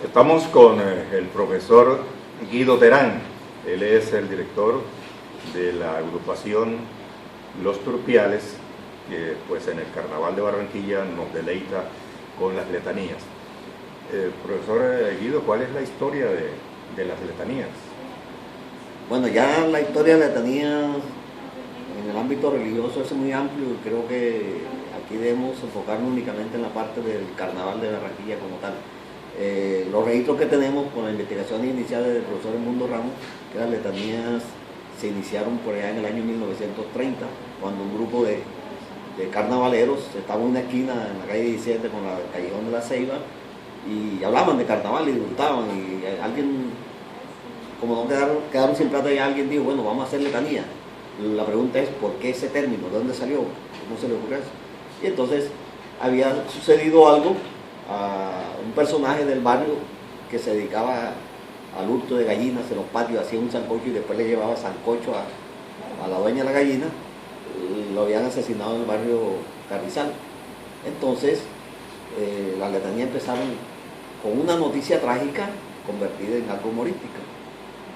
Estamos con el profesor Guido Terán. Él es el director de la agrupación Los Turpiales, que pues en el Carnaval de Barranquilla nos deleita con las letanías. Profesor Guido, ¿cuál es la historia de las letanías? Bueno, ya la historia de letanía en el ámbito religioso es muy amplio y creo que aquí debemos enfocarnos únicamente en la parte del Carnaval de Barranquilla como tal. Los registros que tenemos con la investigación inicial del profesor Edmundo Ramos, que las letanías se iniciaron por allá en el año 1930, cuando un grupo de carnavaleros estaba en una esquina en la calle 17 con el Callejón de la Ceiba y hablaban de carnaval y disfrutaban, y alguien, como no quedaron sin plata, y alguien dijo, bueno, vamos a hacer letanía. La pregunta es, ¿por qué ese término? ¿De dónde salió? ¿Cómo se le ocurrió eso? Y entonces había sucedido algo a un personaje del barrio que se dedicaba al hurto de gallinas en los patios, hacía un sancocho y después le llevaba sancocho a la dueña de la gallina. Lo habían asesinado en el barrio Carrizal. Entonces las letanías empezaron con una noticia trágica convertida en algo humorístico.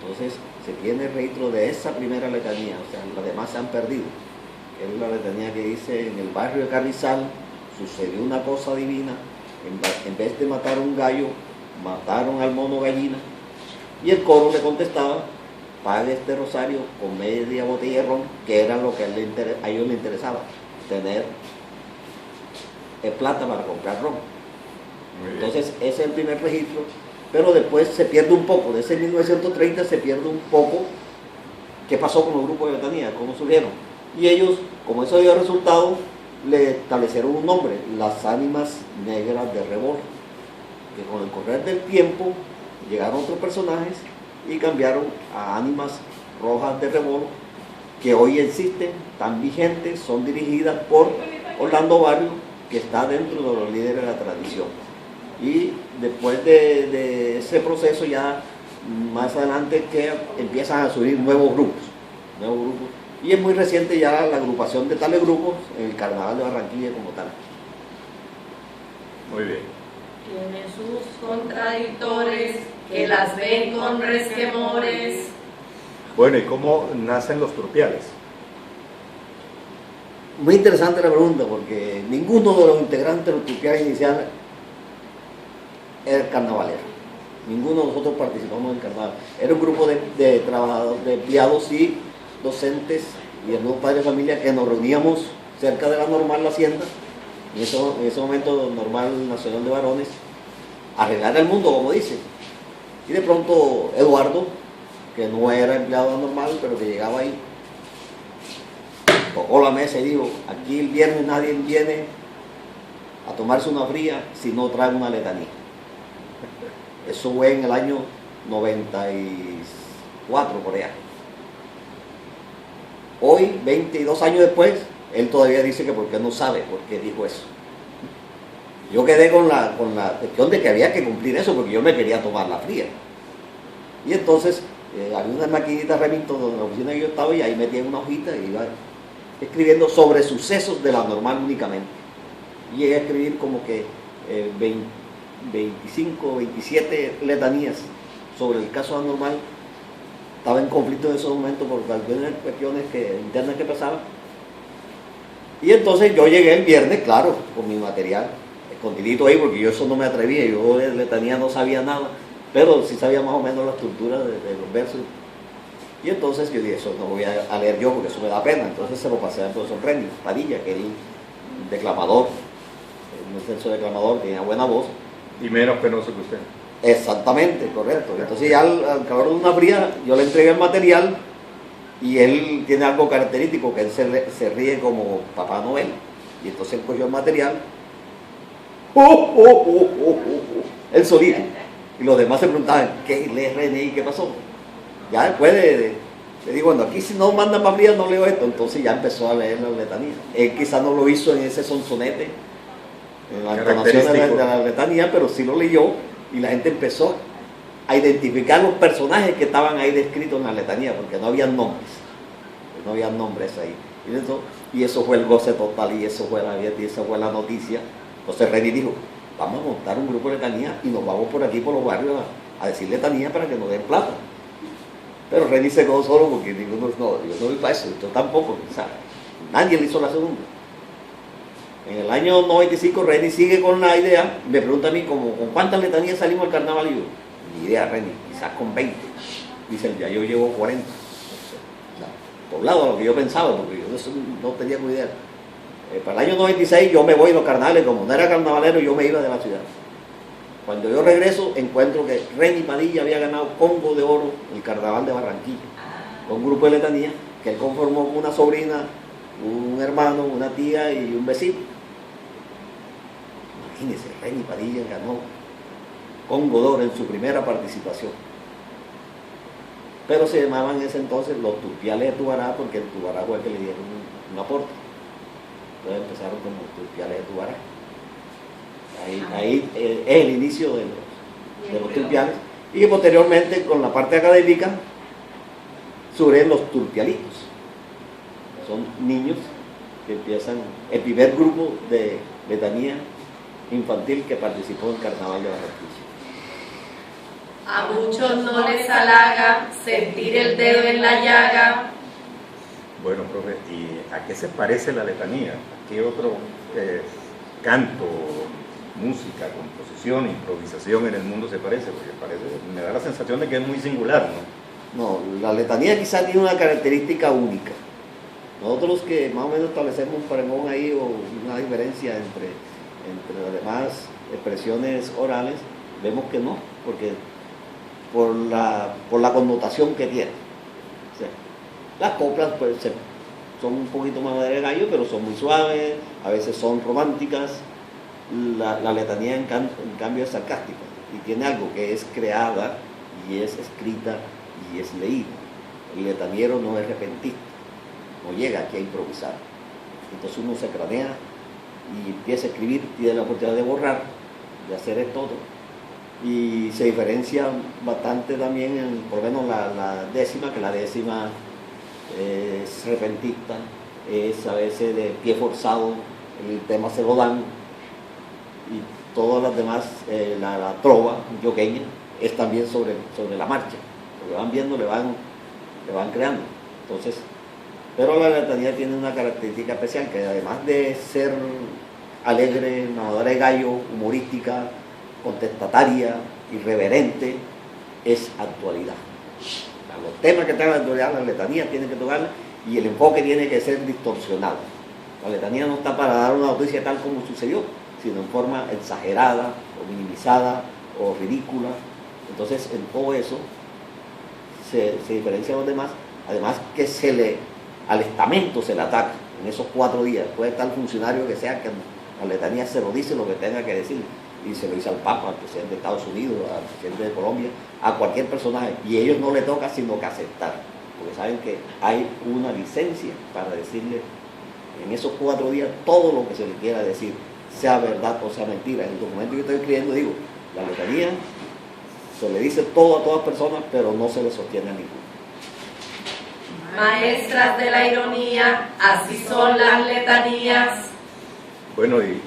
Entonces se tiene registro de esa primera letanía, o sea, las demás se han perdido. Es la letanía que dice: en el barrio de Carrizal sucedió una cosa divina, en vez de matar a un gallo, mataron al mono gallina. Y el coro le contestaba: pague este rosario con media botella de ron, que era lo que a ellos les interesaba, tener plata para comprar ron. Entonces ese es el primer registro, pero después se pierde un poco, de ese 1930 se pierde un poco qué pasó con los grupos de letanía, cómo surgieron. Y ellos, como eso dio resultado, le establecieron un nombre: las ánimas negras de Rebol, que con el correr del tiempo llegaron otros personajes y cambiaron a ánimas rojas de Rebol, que hoy existen, están vigentes, son dirigidas por Orlando Barrio, que está dentro de los líderes de la tradición. Y después de ese proceso, ya más adelante, que empiezan a surgir nuevos grupos, y es muy reciente ya la agrupación de tales grupos en el Carnaval de Barranquilla como tal. Muy bien. Tiene sus contradictores que las ven con resquemores. Bueno, ¿y cómo nacen los turpiales? Muy interesante la pregunta, porque ninguno de los integrantes de los turpiales iniciales era carnavalero. Ninguno de nosotros participamos en el carnaval. Era un grupo de trabajadores, de empleados y docentes y algunos padres de familia que nos reuníamos cerca de la Normal La Hacienda, en ese momento Normal Nacional de Varones, a arreglar el mundo, como dice. Y de pronto Eduardo, que no era empleado normal, pero que llegaba ahí, tocó la mesa y dijo: aquí el viernes nadie viene a tomarse una fría si no trae una letanía. Eso fue en el año 94, por allá. Hoy, 22 años después, él todavía dice que porque no sabe por qué dijo eso. Yo quedé con la cuestión de que había que cumplir eso, porque yo me quería tomar la fría. Y entonces había una maquinita remito donde la oficina que yo estaba, y ahí metía una hojita y iba escribiendo sobre sucesos de la Normal únicamente. Y llegué a escribir como que 25, 27 letanías sobre el caso anormal. Estaba en conflicto en esos momentos por algunas cuestiones internas que pasaban. Y entonces yo llegué el viernes, claro, con mi material, escondidito ahí, porque yo eso no me atrevía, yo de letanía no sabía nada, pero sí sabía más o menos la estructura de los versos. Y entonces yo dije: eso no voy a leer yo porque eso me da pena. Entonces se lo pasé al profesor Renny Padilla, que era un declamador, un excelso declamador, tenía buena voz. Y menos penoso que usted. Exactamente, correcto. Entonces ya al calor de una fría, yo le entregué el material, y él tiene algo característico, que él se ríe como Papá Noel. Y entonces él cogió el material, él solito, y los demás se preguntaban: ¿qué le René? ¿Qué pasó? Ya después le digo: bueno, aquí si no mandan para fría no leo esto. Entonces ya empezó a leer la letanía. Él quizás no lo hizo en ese sonsonete, en la entonación de la letanía, pero sí lo leyó, y la gente empezó a identificar los personajes que estaban ahí descritos en la letanía, porque no habían nombres. No habían nombres ahí. Y eso fue el goce total, y eso fue la noticia. Entonces René dijo: vamos a montar un grupo de letanía y nos vamos por aquí, por los barrios, a decir letanía para que nos den plata. Pero Reni se quedó solo porque digo, no, yo no voy para eso, yo tampoco, o sea, nadie le hizo la segunda. En el año 95 Reni sigue con la idea, me pregunta a mí, ¿con cuántas letanías salimos al carnaval? Y yo, ni idea, Reni, quizás con 20. Dice, ya yo llevo 40. O sea, poblado a lo que yo pensaba, porque yo no tenía ni idea. Para el año 96 yo me voy a los carnavales, como no era carnavalero, yo me iba de la ciudad. Cuando yo regreso, encuentro que Reni Padilla había ganado Congo de Oro en el carnaval de Barranquilla, con un grupo de letanía que él conformó con una sobrina, un hermano, una tía y un vecino. Imagínense, Reni Padilla ganó Congo de Oro en su primera participación. Pero se llamaban en ese entonces los Turpiales de Tubará, porque el Tubará fue el que le dieron un aporte. Entonces empezaron como Turpiales de Tubará. Ahí es el inicio de los turpiales, y posteriormente con la parte académica surgen los turpialitos. Son niños que empiezan, el primer grupo de letanía infantil que participó en el Carnaval de Barranquilla. A muchos no les halaga sentir el dedo en la llaga. Bueno, profe, ¿y a qué se parece la letanía? ¿A qué otro canto, música, composición, improvisación en el mundo se parece? Porque me da la sensación de que es muy singular, ¿no? No, la letanía quizás tiene una característica única. Nosotros que más o menos establecemos un parangón ahí o una diferencia entre las demás expresiones orales, vemos que no, porque por la connotación que tiene. O sea, las coplas pues son un poquito más de gallo, pero son muy suaves, a veces son románticas. La letanía en cambio es sarcástica y tiene algo que es creada y es escrita y es leída. El letaniero no es repentista, no llega aquí a improvisar. Entonces uno se cranea y empieza a escribir, tiene la oportunidad de borrar, de hacer esto otro. Y se diferencia bastante también, por lo menos la décima, que la décima es repentista, es a veces de pie forzado, el tema se lo dan, y todas las demás, la trova yoqueña es también sobre la marcha, lo que van viendo le van creando. Entonces, pero la letanía tiene una característica especial, que además de ser alegre, nadadora de gallo, humorística, contestataria, irreverente, es actualidad. Los temas que traen la actualidad, la letanía tiene que tocarla, y el enfoque tiene que ser distorsionado. La letanía no está para dar una noticia tal como sucedió, sino en forma exagerada, o minimizada, o ridícula. Entonces, en todo eso se diferencia de los demás. Además que al estamento se le ataca en esos 4 días. Puede estar el funcionario que sea, que la letanía se lo dice lo que tenga que decir, y se lo dice al Papa, al presidente de Estados Unidos, al presidente de Colombia, a cualquier personaje, y a ellos no le toca sino que aceptar, porque saben que hay una licencia para decirle en esos 4 días todo lo que se le quiera decir, sea verdad o sea mentira. En el documento que estoy escribiendo digo, la letanía se le dice todo a todas personas, pero no se le sostiene a ninguno. Maestras de la ironía, así son las letanías. Bueno, y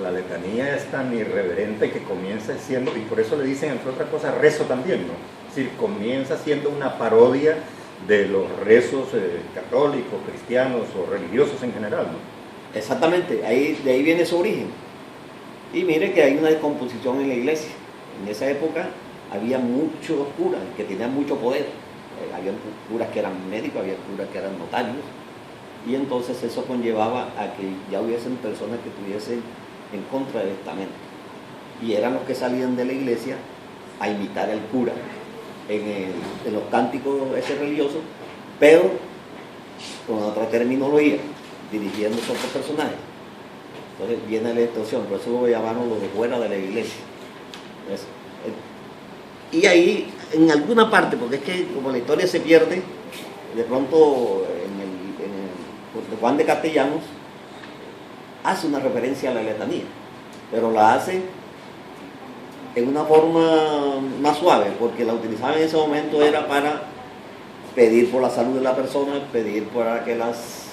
la letanía es tan irreverente que comienza siendo, y por eso le dicen, entre otras cosas, rezo también, ¿no? Es decir, comienza siendo una parodia de los rezos católicos, cristianos o religiosos en general, ¿no? Exactamente, de ahí viene su origen. Y mire que hay una descomposición en la iglesia. En esa época había muchos curas que tenían mucho poder. Había curas que eran médicos, había curas que eran notarios. Y entonces eso conllevaba a que ya hubiesen personas que estuviesen en contra del estamento. Y eran los que salían de la iglesia a imitar al cura en los cánticos ese religiosos, pero con otra terminología, dirigiéndose a otros personajes. Entonces viene la distorsión, por eso lo llamaron los de fuera de la iglesia. ¿Ves? Y ahí, en alguna parte, porque es que como la historia se pierde, de pronto en Juan de Castellanos hace una referencia a la letanía, pero la hace en una forma más suave, porque la utilizaba en ese momento era para pedir por la salud de la persona, pedir para que las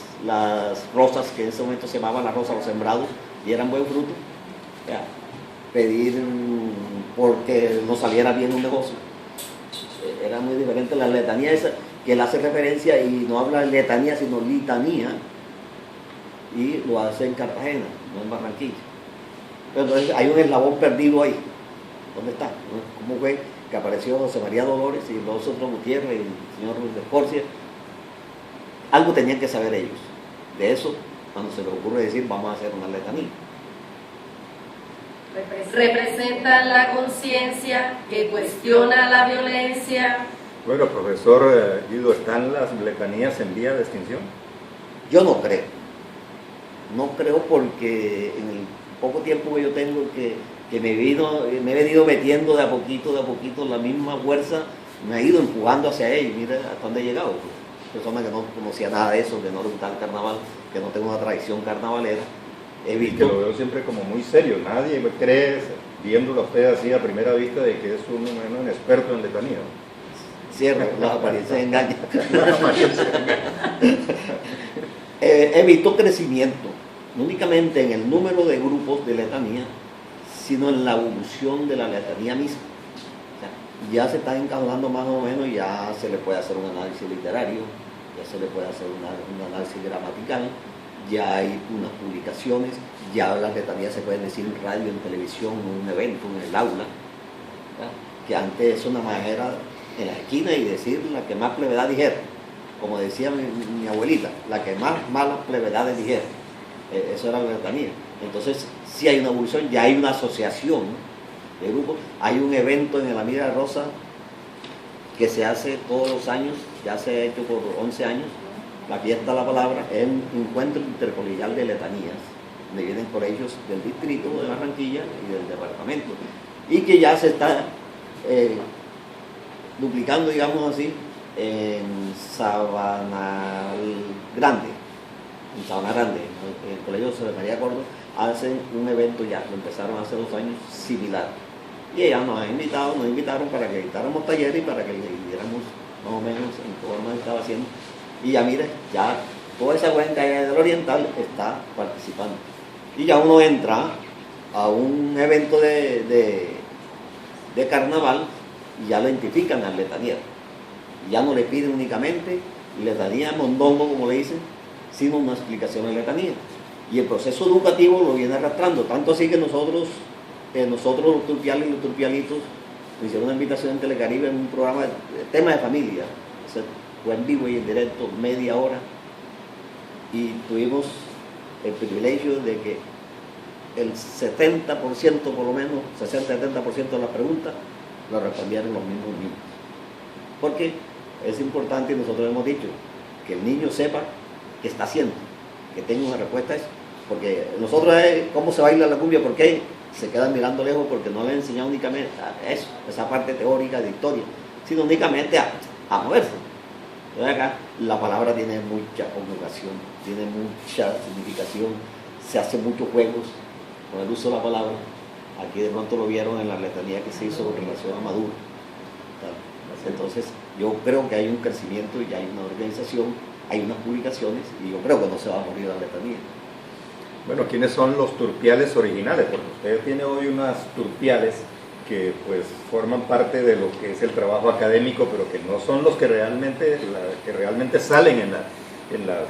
rosas, que en ese momento se llamaban las rosas, los sembrados, dieran buen fruto, Ya, pedir porque no saliera bien un negocio. Era muy diferente la letanía esa, que él hace referencia y no habla de letanía, sino litanía, y lo hace en Cartagena, no en Barranquilla. Pero entonces hay un eslabón perdido ahí. ¿Dónde está? ¿Cómo fue que apareció José María Dolores y los otros Gutiérrez y el señor Ruiz de Escorcia? Algo tenían que saber ellos. De eso, cuando se les ocurre decir, vamos a hacer una letanía. Representan la conciencia que cuestiona la violencia. Bueno, profesor Guido, ¿están las letanías en vía de extinción? Yo no creo. No creo porque en el poco tiempo que yo tengo que me he venido metiendo de a poquito, la misma fuerza me ha ido empujando hacia ella. Mira hasta dónde he llegado. Persona que no conocía nada de eso, que no le gustaba el carnaval, que no tengo una tradición carnavalera. He Y visto que lo veo siempre como muy serio. Nadie cree, viéndolo a usted así a primera vista, de que es un experto en letanía. cierto, las apariencias engañan. He visto crecimiento, no únicamente en el número de grupos de letanía, sino en la evolución de la letanía misma. O sea, ya se está encauzando más o menos, ya se le puede hacer un análisis literario, ya se le puede hacer un análisis gramatical, ya hay unas publicaciones, ya las letanías se pueden decir en radio, en televisión, en un evento, en el aula, ¿verdad? Que antes es una manera en la esquina y decir la que más plevedad dijera, como decía mi abuelita, la que más malas plevedades dijera. Eso era la letanía. Entonces, sí hay una evolución, ya hay una asociación de grupos, hay un evento en la Mira Rosa que se hace todos los años, ya se ha hecho por 11 años, la fiesta de la palabra, es un encuentro intercolegial de letanías, donde vienen colegios del distrito de Barranquilla y del departamento, y que ya se está duplicando, digamos así, en Sabana Grande, el colegio José María Córdoba, hacen un evento ya, lo empezaron hace 2 años, similar. Y ellas nos invitaron para que editáramos talleres y para que le diéramos más o menos en cómo nos estaba haciendo. Y ya mire, ya toda esa cuenca del oriental está participando. Y ya uno entra a un evento de carnaval y ya lo identifican al letaniero. Ya no le piden únicamente letanía mondongo, como le dicen, sino una explicación de letanía. Y el proceso educativo lo viene arrastrando, tanto así que nosotros los turpiales y los turpialitos nos hicieron una invitación en Telecaribe en un programa de tema de familia. Fue en vivo y en directo, media hora, y tuvimos el privilegio de que el 70% por lo menos, 60-70% de las preguntas lo respondieron los mismos niños. Porque es importante, y nosotros hemos dicho, que el niño sepa qué está haciendo, que tenga una respuesta a eso. Porque nosotros, ¿cómo se baila la cumbia? ¿Por qué? Se quedan mirando lejos porque no le han enseñado únicamente a eso, esa parte teórica de historia, sino únicamente a moverse. Entonces acá la palabra tiene mucha conjugación, tiene mucha significación, se hacen muchos juegos con el uso de la palabra. Aquí de pronto lo vieron en la letanía que se hizo con relación a Maduro. Entonces yo creo que hay un crecimiento y hay una organización, hay unas publicaciones y yo creo que no se va a morir la letanía. Bueno, ¿quiénes son los turpiales originales? Porque usted tiene hoy unas turpiales que pues forman parte de lo que es el trabajo académico, pero que no son los que realmente salen en las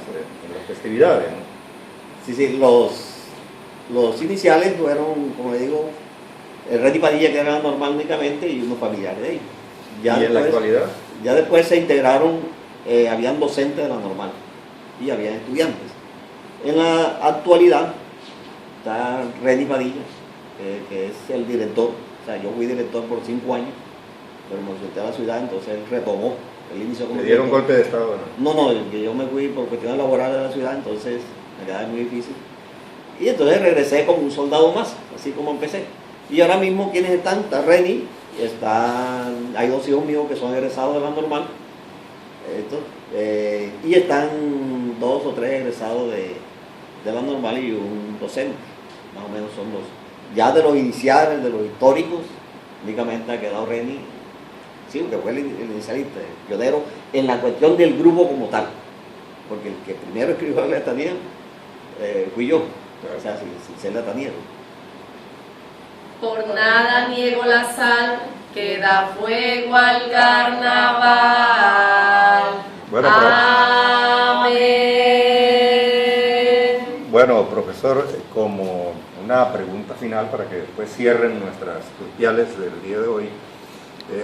festividades, ¿no? Sí, los iniciales fueron, como le digo, el Reni Padilla, que era normal únicamente, y unos familiares de ellos. ¿Y en la actualidad? Ya después se integraron, habían docentes de la normal y habían estudiantes. En la actualidad está Reni Padilla, que es el director. O sea, yo fui director por 5 años, pero me solté a la ciudad, entonces él retomó. Él inició como ¿Le dieron director. golpe de estado? No, yo me fui por cuestiones laborales de la ciudad, entonces me quedaba muy difícil. Y entonces regresé como un soldado más, así como empecé. Y ahora mismo, ¿quiénes están? Está Reni, hay 2 hijos míos que son egresados de la normal, y están 2 o 3 egresados de la normal y un docente, más o menos son los. Ya de los iniciales, de los históricos, únicamente ha quedado Reni, sí, porque fue el inicialista, el pionero en la cuestión del grupo como tal, porque el que primero escribió la letanía fui yo, o sea, sin ser letaniero. por nada niego la sal que da fuego al carnaval. Bueno, Amén. Bueno, profesor, como una pregunta final para que después cierren nuestras turpiales del día de hoy,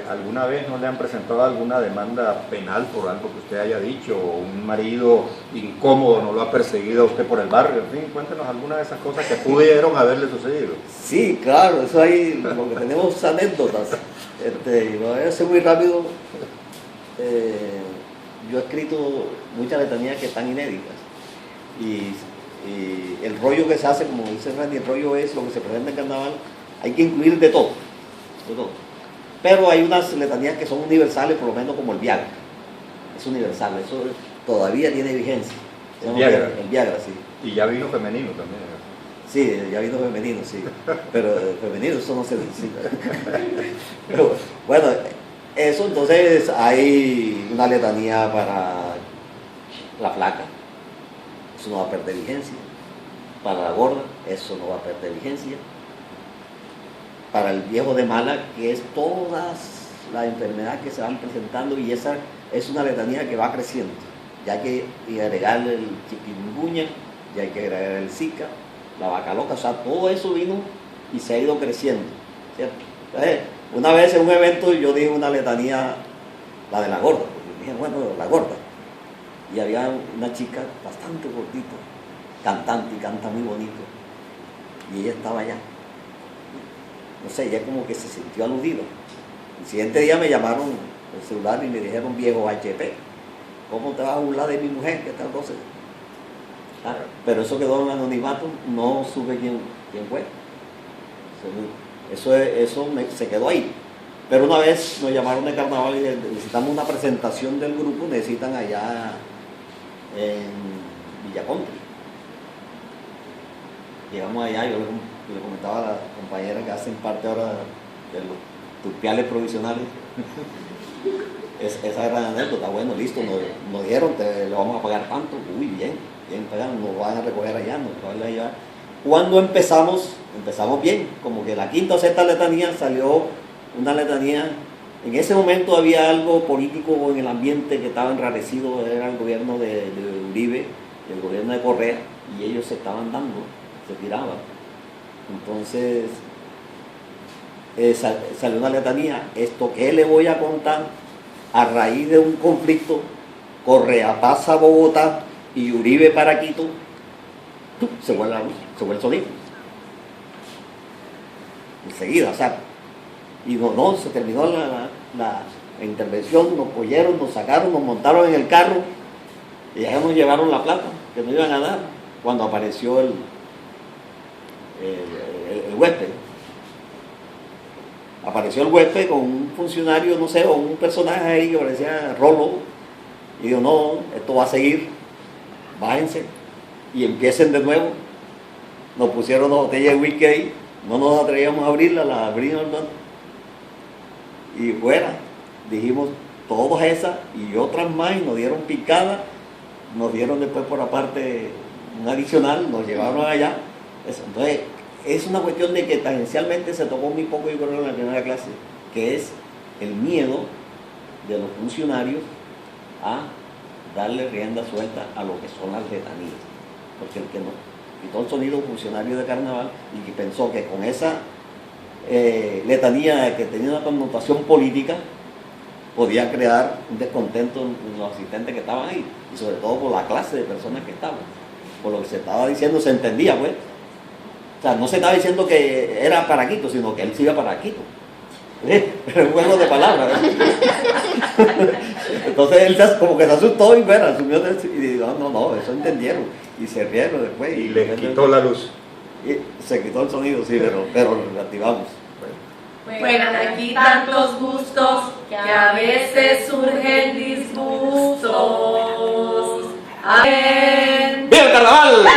¿alguna vez no le han presentado alguna demanda penal por algo que usted haya dicho? ¿O un marido incómodo no lo ha perseguido a usted por el barrio? En fin, cuéntenos alguna de esas cosas que pudieron haberle sucedido. Sí, claro, eso ahí, lo que tenemos anécdotas. Lo voy a hacer muy rápido. Yo he escrito muchas letanías que están inéditas. Y el rollo que se hace, como dice Randy, el rollo es lo que se presenta en carnaval. Hay que incluir de todo, de todo. Pero hay unas letanías que son universales, por lo menos como el Viagra. Es universal, eso todavía tiene vigencia. El Viagra. El Viagra, sí. Y ya vino femenino también. Sí, ya vino femenino, sí. Pero femenino eso no se necesita. Pero bueno, eso entonces hay una letanía para la flaca. Eso no va a perder vigencia. Para la gorda, eso no va a perder vigencia. Para el viejo de mala, que es todas las enfermedades que se van presentando, y esa es una letanía que va creciendo. Ya hay que agregarle el chikungunya, ya hay que agregar el Zika, la vaca loca, o sea, todo eso vino y se ha ido creciendo, ¿cierto? Entonces, una vez en un evento yo dije una letanía, la de la gorda, porque dije, bueno, la gorda. Y había una chica bastante gordita, cantante, y canta muy bonito, y ella estaba allá. No sé, ella como que se sintió aludida. El siguiente día me llamaron el celular y me dijeron, viejo HP, ¿cómo te vas a burlar de mi mujer? ¿Qué tal cosa? Ah, pero eso quedó en anonimato, no supe quién fue. Se quedó ahí. Pero una vez nos llamaron de carnaval y necesitamos una presentación del grupo, necesitan allá en Villaconte. Llegamos allá, yo le comentaba a la compañera que hacen parte ahora de los turpiales provisionales. Esa era la anécdota. Bueno, listo, nos dijeron, le vamos a pagar tanto. Uy, bien pagamos, nos van a recoger allá, nos van a llevar. Cuando empezamos bien, como que la quinta o sexta letanía salió una letanía. En ese momento había algo político en el ambiente que estaba enrarecido, era el gobierno de Uribe, el gobierno de Correa, y ellos se estaban dando, se tiraban. Entonces salió una letanía. Esto que le voy a contar, a raíz de un conflicto, Correa pasa a Bogotá y Uribe para Quito, se fue la luz, se fue el sonido. Enseguida, o sea, y no, se terminó la intervención, nos cogieron, nos sacaron, nos montaron en el carro y ya nos llevaron la plata que nos iban a dar cuando apareció el huésped. Apareció el huésped con un funcionario, no sé, o un personaje ahí que parecía Rolo, y dijo, no, esto va a seguir, bájense y empiecen de nuevo. Nos pusieron una botella de whisky ahí, no nos atrevíamos a abrirla, la abrimos y fuera. Dijimos todas esas y otras más, y nos dieron picada, nos dieron después por aparte un adicional, nos llevaron allá. Entonces, es una cuestión de que tangencialmente se tocó muy poco, yo creo, en la primera clase, que es el miedo de los funcionarios a darle rienda suelta a lo que son las letanías. Porque el que no quitó el sonido funcionario de carnaval y que pensó que con esa letanía que tenía una connotación política podía crear un descontento en los asistentes que estaban ahí, y sobre todo por la clase de personas que estaban. Por lo que se estaba diciendo se entendía, pues. O sea, no se estaba diciendo que era para Quito, sino que él se iba para Quito. Pero es un juego de palabras, ¿verdad? Entonces él como que se asustó y bueno, asumió y dijo, no, eso entendieron. Y se rieron después. Y le quitó la luz. Y se quitó el sonido, sí, pero lo reactivamos. Bueno, aquí tantos gustos que a veces surgen disgustos. Amén. ¡Viva el carnaval!